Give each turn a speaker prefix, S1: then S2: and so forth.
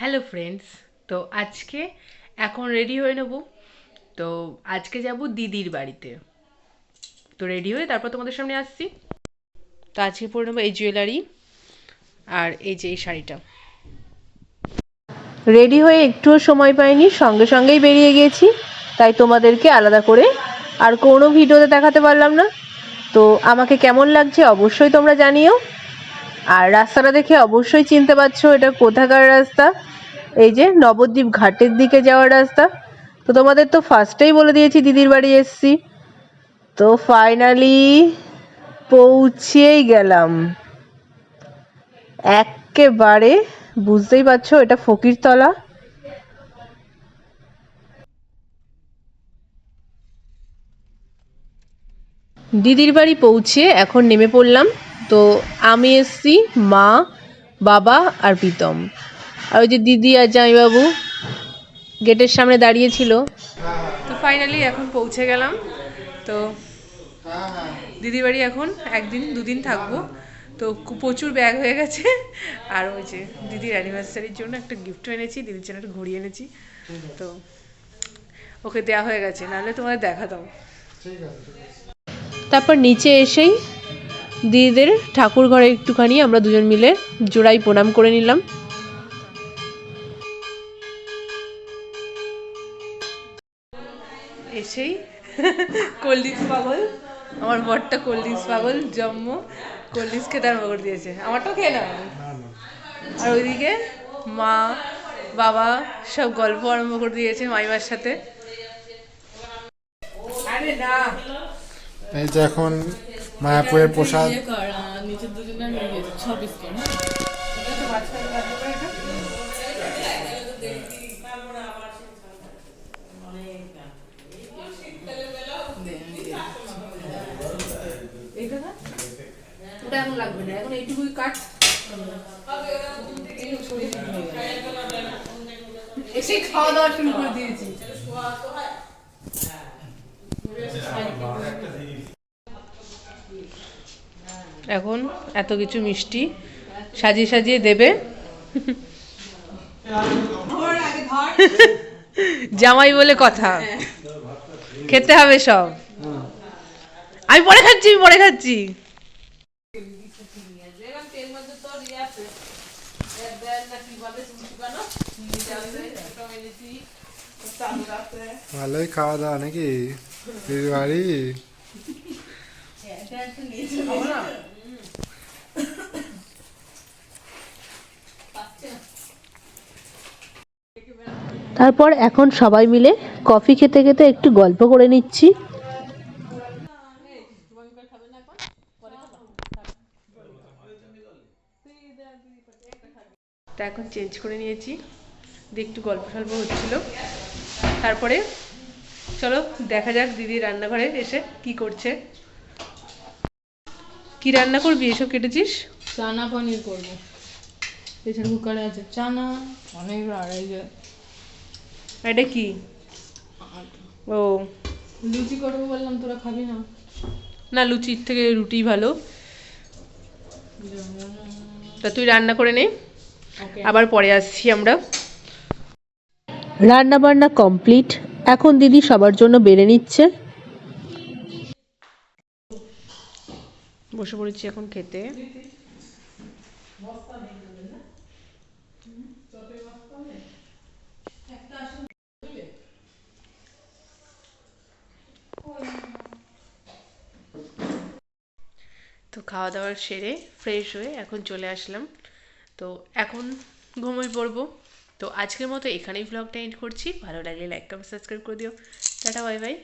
S1: Hello friends, তো আজকে এখন রেডি হয়ে নেব। তো আজকে যাব দিদির বাড়িতে। তো রেডি হয়ে তারপর তোমাদের সামনে আসছি। তো আজকে পরে নেবো এই জুয়েলারি আর এই যে এই শাড়িটা। রেডি হয়ে একটুও সময় পাইনি, সঙ্গে সঙ্গেই বেরিয়ে গেছি, তাই তোমাদেরকে আলাদা করে আর কোনো ভিডিওতে দেখাতে পারলাম না। তো আমাকে কেমন লাগছে অবশ্যই তোমরা জানিও। আর রাস্তাটা দেখে অবশ্যই চিনতে পারছো এটা কোথাকার রাস্তা। এই যে নবদ্বীপ ঘাটের দিকে যাওয়ার রাস্তা। তো তোমাদের তো ফার্স্টেই বলে দিয়েছি দিদির বাড়ি এসছি। তো ফাইনালি পৌঁছেই গেলাম একেবারে। বুঝতেই পারছো এটা ফকিরতলা। দিদির বাড়ি পৌঁছে এখন নেমে পড়লাম। তো আমি এসছি, মা, বাবা আর প্রীতম, আর ওই যে দিদি আর জামাইবাবু গেটের সামনে দাঁড়িয়েছিল। তো ফাইনালি এখন পৌঁছে গেলাম। তো দিদির বাড়ি এখন একদিন দুদিন থাকবো। তো প্রচুর ব্যাগ হয়ে গেছে। আর ওই যে দিদির অ্যানিভার্সারির জন্য একটা গিফটও এনেছি, দিদির জন্য একটা ঘড়ি এনেছি। তো ওকে দেওয়া হয়ে গেছে, নাহলে তোমাদের দেখাতাম। তারপর নিচে এসেই দিদিদের ঠাকুর ঘরে একটুখানি আমরা দুজন মিলে জোড়াই প্রণাম করে নিলাম। এসেই কোল্ড ড্রিঙ্কস পাগল, আমার বরটা কোল্ড ড্রিঙ্কস পাগল, জম্ম কোল্ড ড্রিঙ্কস খেতে আরম্ভ করে দিয়েছে। আমারটাও খেয়ে নাও। আর ওইদিকে মা বাবা সব গল্প আরম্ভ করে দিয়েছে মাইমার সাথে। আরে না,
S2: এই যে এখন মায়াপুরের প্রসাদ।
S1: ওটা এখন লাগবে না, এখন এইটুকুই কাট। এসে খাওয়া দাওয়া শুরু করে দিয়েছি। এখন এত কিছু মিষ্টি সাজিয়ে সাজিয়ে দেবে। জামাই বলে কথা, খেতে হবে সব। আমি পরে খাচ্ছি, আমি পরে খাচ্ছি।
S2: ভালোই খাওয়া দাওয়া নাকি দিদির বাড়ি?
S3: তারপর এখন সবাই মিলে কফি খেতে খেতে একটু গল্প করে নিচ্ছি।
S1: তা এখন চেঞ্জ করে নিয়েছি, দিয়ে একটু গল্প সল্প হচ্ছিল। তারপরে চলো দেখা যাক দিদি রান্নাঘরে এসে কি করছে। কি রান্না করবি? এসব কেটেছিস?
S4: চানা পনির করবো। প্রেসার কুকারে আছে চানা, অনেক আর এই যে
S1: এটা কি? ও
S4: লুচি করবো বললাম, তোরা খাবি না?
S1: না, লুচির থেকে রুটি ভালো। তা তুই রান্না করে নে, আবার পরে আসছি আমরা।
S3: রান্না বান্না কমপ্লিট, এখন দিদি সবার জন্য বেড়ে নিচ্ছে।
S1: বসে পড়েছি এখন খেতে। তো খাওয়া দাওয়ার সেরে ফ্রেশ হয়ে এখন চলে আসলাম। তো এখন ঘুমিয়ে পড়বো। তো আজকের মতো এখানেই ব্লগটা এন্ড করছি। ভালো লাগলে লাইক কমেন্ট সাবস্ক্রাইব করে দিও। Tata, bye bye.